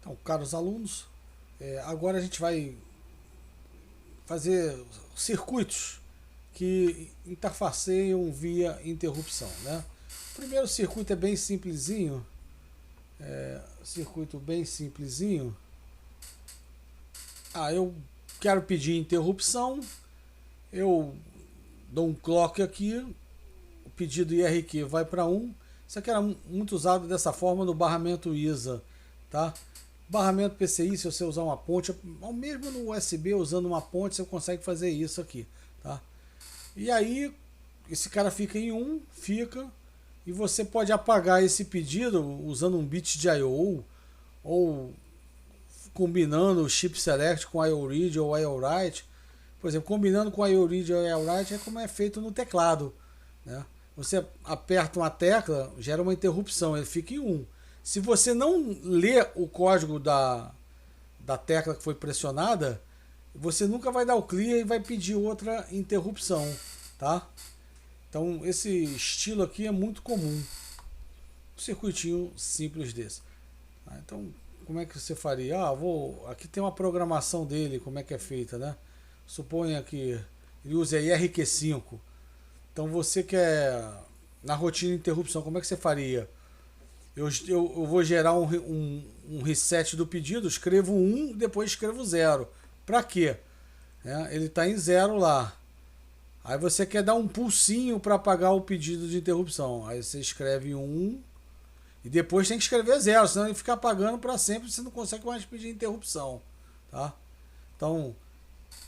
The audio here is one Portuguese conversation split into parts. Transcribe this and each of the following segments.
Então, caros alunos, agora a gente vai fazer circuitos que interfaceiam via interrupção, né? O primeiro circuito é bem simplesinho, circuito bem simplesinho. Eu quero pedir interrupção, eu dou um clock aqui, o pedido IRQ vai para 1. Isso aqui era muito usado dessa forma no barramento ISA, tá? Barramento PCI, se você usar uma ponte, ou mesmo no USB usando uma ponte, você consegue fazer isso aqui, tá? E aí, esse cara fica em 1, e você pode apagar esse pedido usando um bit de I/O ou combinando o chip select com I/O read ou I/O write. Por exemplo, combinando com I/O read ou I/O write é como é feito no teclado, né? Você aperta uma tecla, gera uma interrupção, ele fica em 1. Se você não lê o código da tecla que foi pressionada, você nunca vai dar o clear e vai pedir outra interrupção, tá? Então esse estilo aqui é muito comum. Um circuitinho simples desse. Então, como é que você faria? Aqui tem uma programação dele, como é que é feita, né? Suponha que ele use a IRQ5. Então você quer, na rotina de interrupção, como é que você faria? Eu vou gerar um reset do pedido, escrevo 1 e depois escrevo 0. Para quê? Ele está em 0 lá. Aí você quer dar um pulsinho para apagar o pedido de interrupção. Aí você escreve 1 e depois tem que escrever 0, senão ele fica apagando para sempre e você não consegue mais pedir interrupção. Tá? Então,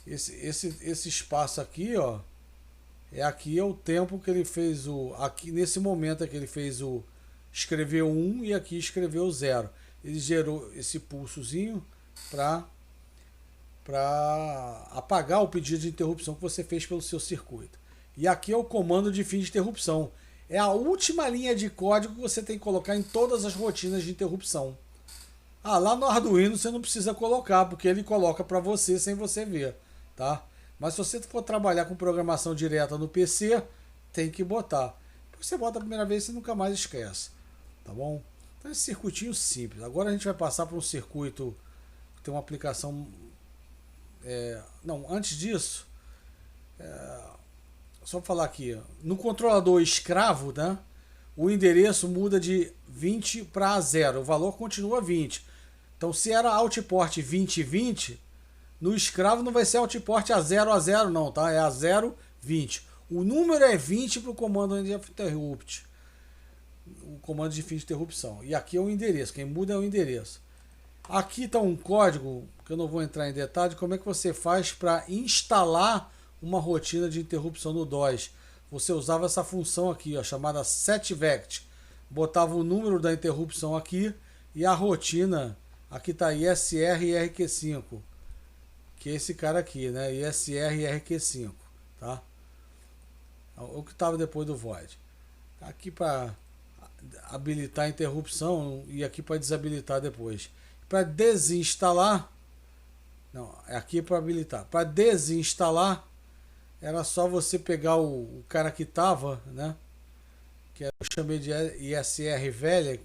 esse espaço aqui, ó, aqui é o tempo que ele fez aqui nesse momento é que ele fez escreveu 1 e aqui escreveu 0. Ele gerou esse pulsozinho para apagar o pedido de interrupção que você fez pelo seu circuito. E aqui é o comando de fim de interrupção. É a última linha de código que você tem que colocar em todas as rotinas de interrupção. Lá no Arduino você não precisa colocar, porque ele coloca para você sem você ver, tá? Mas se você for trabalhar com programação direta no PC, tem que botar. Porque você bota a primeira vez e você nunca mais esquece, tá bom? Então esse circuitinho simples. Agora a gente vai passar para um circuito que tem uma aplicação... antes disso, só falar aqui, no controlador escravo, né, o endereço muda de 20 para 0, o valor continua 20. Então se era outport 2020, no escravo não vai ser outport a 0 não, tá? É a 0, 20. O número é 20 para o comando de interrupt, o comando de fim de interrupção. E aqui é o endereço, quem muda é o endereço. Aqui está um código, que eu não vou entrar em detalhe, como é que você faz para instalar uma rotina de interrupção no DOS. Você usava essa função aqui, ó, chamada setvect. Botava o número da interrupção aqui e a rotina, aqui está ISR e IRQ5, que é esse cara aqui, né? ISR e IRQ5, tá? O que estava depois do void. Aqui para habilitar a interrupção e aqui para desabilitar depois. Para desinstalar, não, aqui para habilitar. Para desinstalar, era só você pegar o cara que estava, né? Que eu chamei de ISR velha,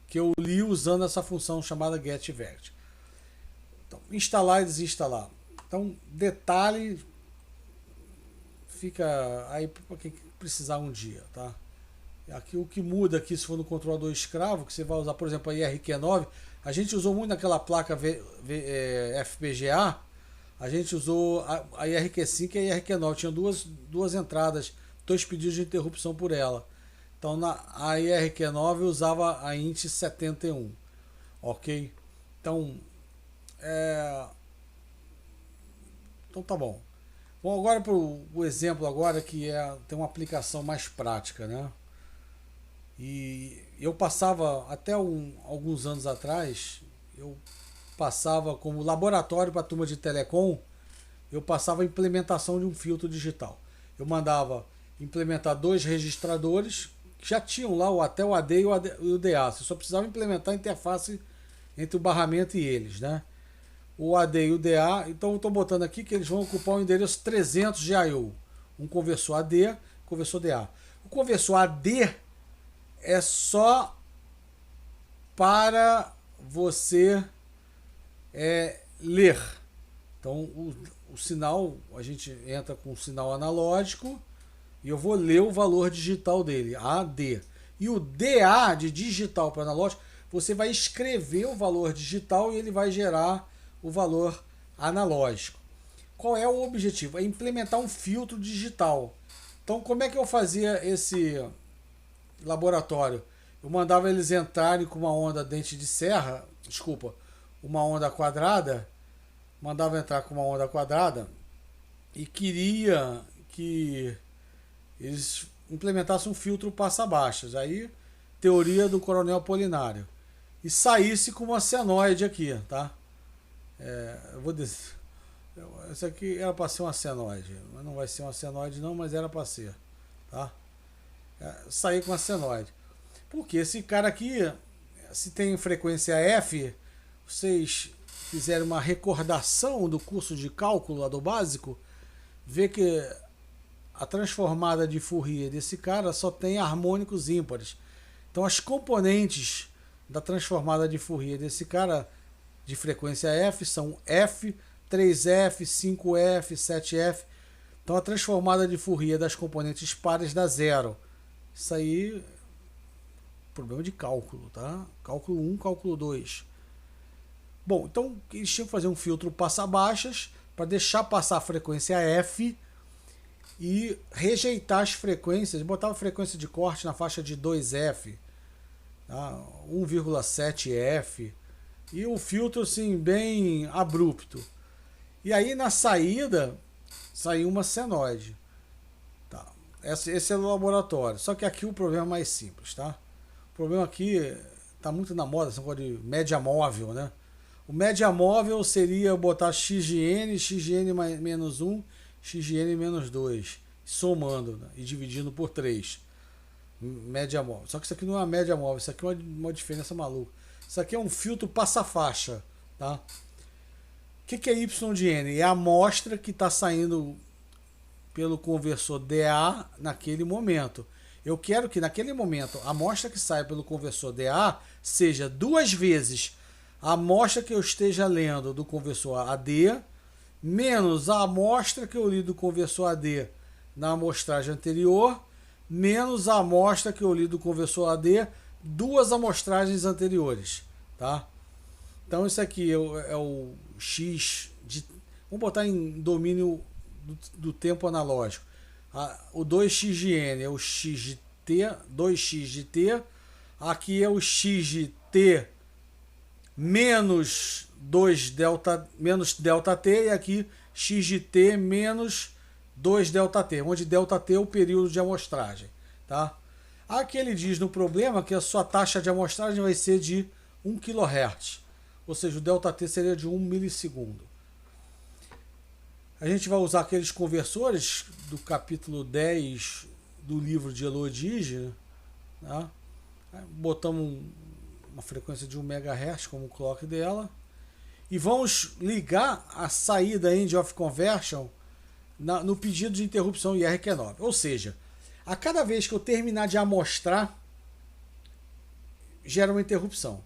que eu li usando essa função chamada getvect. Então, instalar e desinstalar. Então, detalhe fica aí para quem precisar um dia, tá? Aqui o que muda aqui, se for no controlador escravo, que você vai usar, por exemplo, a IRQ9, a gente usou muito naquela placa FPGA, a gente usou a IRQ5 e a IRQ9, tinha duas entradas, 2 pedidos de interrupção por ela. Então a IRQ9 usava a INT71, ok? Então, então tá bom. Bom, agora para o exemplo agora que tem uma aplicação mais prática, né? E eu passava, até alguns anos atrás, eu passava como laboratório para a turma de telecom, eu passava a implementação de um filtro digital. Eu mandava implementar 2 registradores, que já tinham lá até o AD e o DA. Você só precisava implementar a interface entre o barramento e eles, né? O AD e o DA, então eu estou botando aqui que eles vão ocupar o endereço 300 de I/O. Um conversor AD, conversor DA. O conversor AD é só para você é ler. Então o sinal, a gente entra com o sinal analógico e eu vou ler o valor digital dele, AD. E o DA, de digital para analógico, você vai escrever o valor digital e ele vai gerar o valor analógico. Qual é o objetivo? É implementar um filtro digital. Então, como é que eu fazia esse laboratório? Eu mandava eles entrarem com uma onda dente de serra, desculpa, uma onda quadrada, mandava entrar com uma onda quadrada e queria que eles implementassem um filtro passa-baixas. Aí, teoria do Coronel Apolinário. E saísse com uma senoide aqui, tá? Eu vou dizer. Essa aqui era para ser uma senoide. Mas não vai ser uma senoide não, mas era para ser. Tá? Sair com uma senoide. Porque esse cara aqui, se tem frequência F, vocês fizeram uma recordação do curso de cálculo lá do básico, vê que a transformada de Fourier desse cara só tem harmônicos ímpares. Então as componentes da transformada de Fourier desse cara de frequência F são F, 3F, 5F, 7F. Então a transformada de Fourier das componentes pares dá zero. Isso aí é problema de cálculo, tá? Cálculo 1, cálculo 2. Bom, então eles tinham que fazer um filtro passa-baixas para deixar passar a frequência F e rejeitar as frequências, botar a frequência de corte na faixa de 2F, tá? 1,7F, e o filtro assim bem abrupto. E aí na saída saiu uma senoide. Tá. Esse é o laboratório. Só que aqui o problema é mais simples, tá? O problema aqui está muito na moda, esse negócio de média móvel, né? O média móvel seria botar x de n, x de n menos 1, x de n menos 2, somando, né? E dividindo por 3. Média móvel. Só que isso aqui não é uma média móvel, isso aqui é uma diferença maluca. Isso aqui é um filtro passa-faixa, tá? O que é y de n? É a amostra que está saindo pelo conversor DA naquele momento. Eu quero que naquele momento a amostra que sai pelo conversor DA seja 2 vezes a amostra que eu esteja lendo do conversor AD menos a amostra que eu li do conversor AD na amostragem anterior menos a amostra que eu li do conversor AD 2 amostragens anteriores, tá? Então isso aqui é o x de... Vamos botar em domínio do tempo analógico. O 2x de n é o x de t, 2x de t. Aqui é o x de t menos 2 delta, menos ΔT. E aqui x de t menos 2 ΔT, onde ΔT é o período de amostragem. Tá? Aqui ele diz no problema que a sua taxa de amostragem vai ser de 1 kHz. Ou seja, o ΔT seria de 1 milissegundo. A gente vai usar aqueles conversores do capítulo 10 do livro de Elodie, tá? Botamos uma frequência de 1 MHz como clock dela e vamos ligar a saída end of conversion no pedido de interrupção IRQ9. Ou seja, a cada vez que eu terminar de amostrar, gera uma interrupção.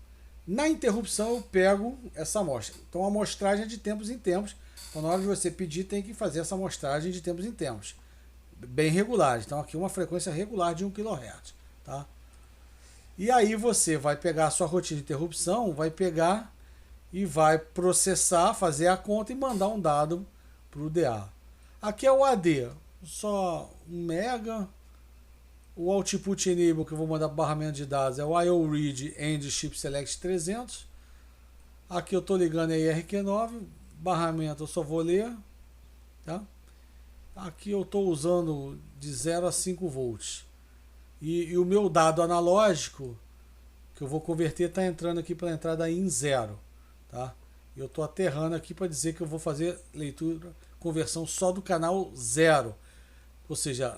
Na interrupção eu pego essa amostra. Então a amostragem é de tempos em tempos. Então, na hora de você pedir, tem que fazer essa amostragem de tempos em tempos. Bem regular. Então, aqui uma frequência regular de 1 kHz. Tá? E aí você vai pegar a sua rotina de interrupção, vai pegar e vai processar, fazer a conta e mandar um dado para o DA. Aqui é o AD. Só 1 mega. O Output Enable que eu vou mandar para o barramento de dados é o IO Read End Chip Select 300. Aqui eu estou ligando a IRQ9. Barramento eu só vou ler, tá? Aqui eu estou usando de 0 a 5 volts e o meu dado analógico que eu vou converter está entrando aqui para a entrada em 0, tá? Eu estou aterrando aqui para dizer que eu vou fazer leitura, conversão só do canal 0, ou seja,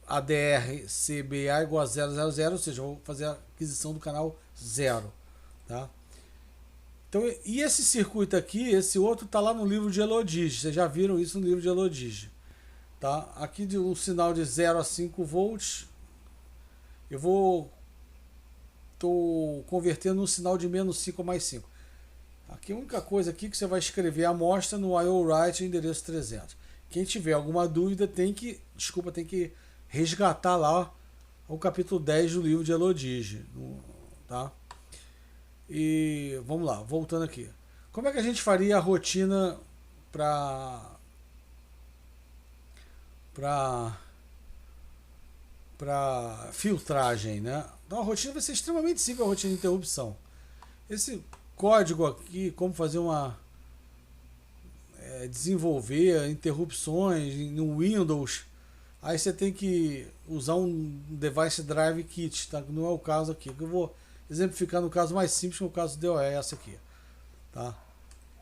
ADR CBA igual a 000, ou seja, eu vou fazer a aquisição do canal 0, tá? Então, e esse circuito aqui, esse outro está lá no livro de Elodie. Vocês já viram isso no livro de Elodie. Tá? Aqui de um sinal de 0 a 5 volts. Eu estou convertendo um sinal de menos 5 a mais 5. Aqui a única coisa aqui que você vai escrever a amostra no IOWrite endereço 300. Quem tiver alguma dúvida tem que resgatar lá o capítulo 10 do livro de Elodigi, tá? E vamos lá, voltando aqui. Como é que a gente faria a rotina para filtragem, né? Então a rotina vai ser extremamente simples, a rotina de interrupção. Esse código aqui, como fazer desenvolver interrupções no Windows, aí você tem que usar um Device Drive Kit, tá? Não é o caso aqui. Eu vou exemplificar no caso mais simples, que é o caso do DOS aqui, tá?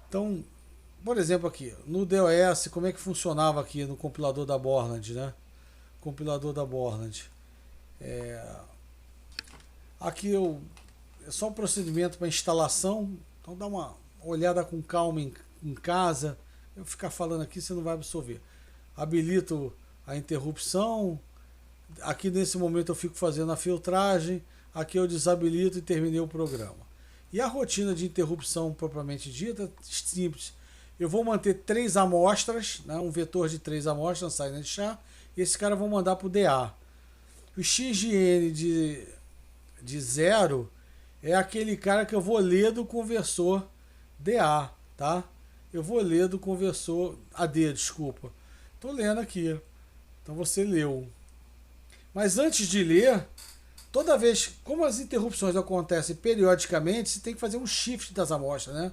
Então, por exemplo aqui, no DOS, como é que funcionava aqui no compilador da Borland, né? Compilador da Borland. Aqui é só um procedimento para instalação, então dá uma olhada com calma em casa. Eu ficar falando aqui, você não vai absorver. Habilito a interrupção. Aqui nesse momento eu fico fazendo a filtragem. Aqui eu desabilito e terminei o programa. E a rotina de interrupção propriamente dita é simples. Eu vou manter 3 amostras, né, um vetor de 3 amostras, silent char, e esse cara eu vou mandar para o DA. O x de n de 0 é aquele cara que eu vou ler do conversor DA, tá? Eu vou ler do conversor AD, desculpa. Estou lendo aqui. Então você leu. Mas antes de ler, toda vez, como as interrupções acontecem periodicamente, você tem que fazer um shift das amostras, né?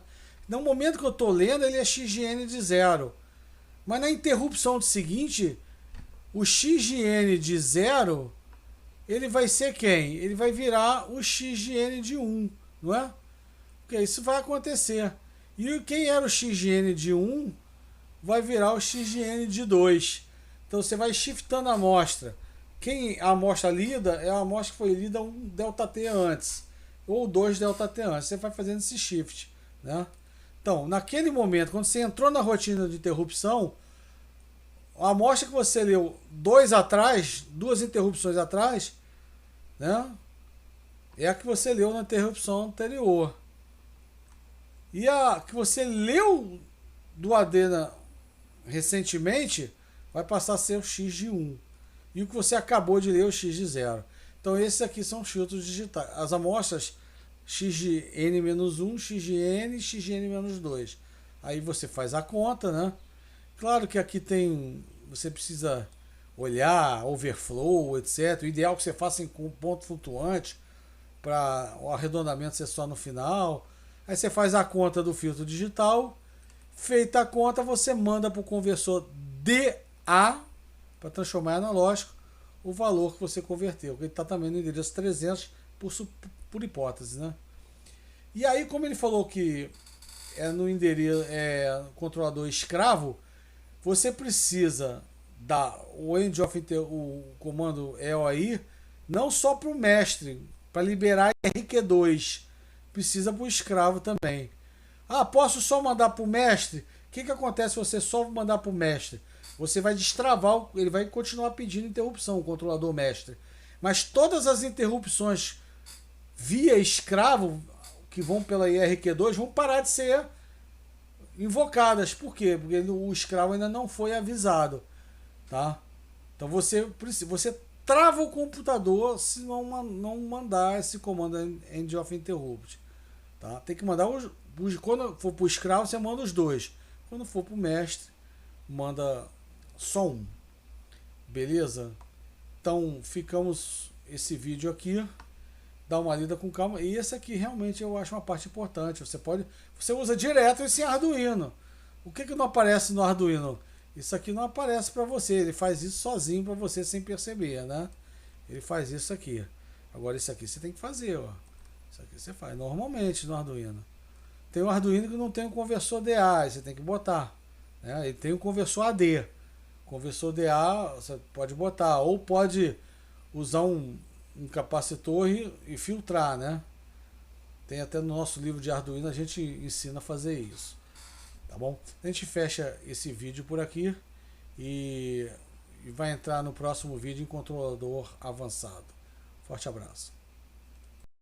No momento que eu estou lendo, ele é x de n de 0. Mas na interrupção seguinte, o x de n de 0, ele vai ser quem? Ele vai virar o x de n de 1, não é? Porque isso vai acontecer. E quem era o x de n de 1 vai virar o x de n de 2. Então você vai shiftando a amostra. A amostra lida é a amostra que foi lida 1 ΔT antes, ou 2 ΔT antes. Você vai fazendo esse shift, né? Então, naquele momento, quando você entrou na rotina de interrupção, a amostra que você leu 2 interrupções atrás, né, é a que você leu na interrupção anterior. E a que você leu do AD recentemente vai passar a ser o x de 1. E o que você acabou de ler é o x de 0. Então esses aqui são os filtros digitais. As amostras x de n-1, x de n e x de n-2. Aí você faz a conta, né? Claro que aqui você precisa olhar, overflow, etc. O ideal é que você faça em ponto flutuante para o arredondamento ser só no final. Aí você faz a conta do filtro digital. Feita a conta, você manda para o conversor DA para transformar em analógico o valor que você converteu. Ele está também no endereço 300 por hipótese, né? E aí, como ele falou que é no endereço controlador escravo, você precisa dar o comando EOI não só para o mestre, para liberar RQ2, precisa para o escravo também. Ah, posso só mandar para o mestre? O que acontece se você só mandar para o mestre? Você vai destravar, ele vai continuar pedindo interrupção, o controlador mestre. Mas todas as interrupções via escravo, que vão pela IRQ2, vão parar de ser invocadas. Por quê? Porque o escravo ainda não foi avisado. Tá? Então você trava o computador se não mandar esse comando end of interrupt. Tá? Tem que mandar quando for para o escravo, você manda os 2. Quando for para o mestre, manda só um. Beleza? Então ficamos esse vídeo aqui. Dá uma lida com calma. E esse aqui realmente eu acho uma parte importante. Você usa direto esse Arduino. O que não aparece no Arduino? Isso aqui não aparece para você. Ele faz isso sozinho para você sem perceber, né? Ele faz isso aqui. Agora isso aqui você tem que fazer, ó. Isso aqui você faz normalmente no Arduino. Tem um Arduino que não tem um conversor DA, você tem que botar, né? Ele tem um conversor AD. Conversor DA você pode botar, ou pode usar um capacitor e filtrar, né? Tem até no nosso livro de Arduino, a gente ensina a fazer isso. Tá bom? A gente fecha esse vídeo por aqui e vai entrar no próximo vídeo em controlador avançado. Forte abraço.